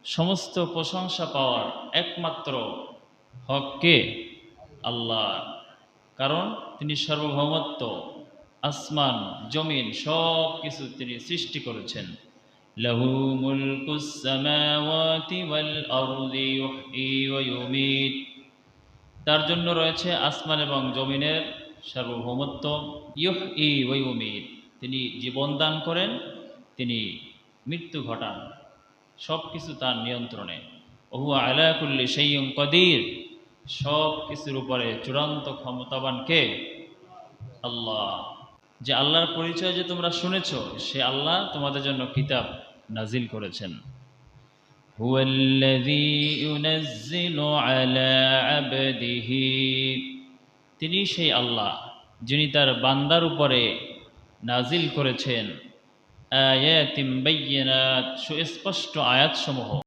সমস্ত প্রশংসা পাওয়ার একমাত্র হক কে? আল্লাহ। কারণ তিনি সার্বভৌমত্ব, আসমান জমিন সব কিছু তিনি সৃষ্টি করেছেন। লাহু মুলকুস সামাওয়াতি ওয়াল আরদি ইউহয়ি ওয়া ইউমীত। তার জন্য রয়েছে আসমান এবং জমিনের সার্বভৌমত্ব। ইউহয়ি ওয়া ইউমীত, তিনি জীবন দান করেন, তিনি মৃত্যু ঘটান, সব কিছু তার নিয়ন্ত্রণে। ওহুয়া আলা কুল্লি শাইইন কাদির, সব কিছুর উপরে চূড়ান্ত ক্ষমতাবান কে? আল্লাহ। যে আল্লাহর পরিচয় যে তোমরা শুনেছো, সে আল্লাহ তোমাদের জন্য কিতাব নাজিল করেছেন। হুয়াল্লাযী ইউনাজ্জিলু আলা আবদিহি, তিনি সেই আল্লাহ যিনি তার বান্দার উপরে নাজিল করেছেন আয়াতিম বায়্যিনাত, সুস্পষ্ট আয়াতসমূহ।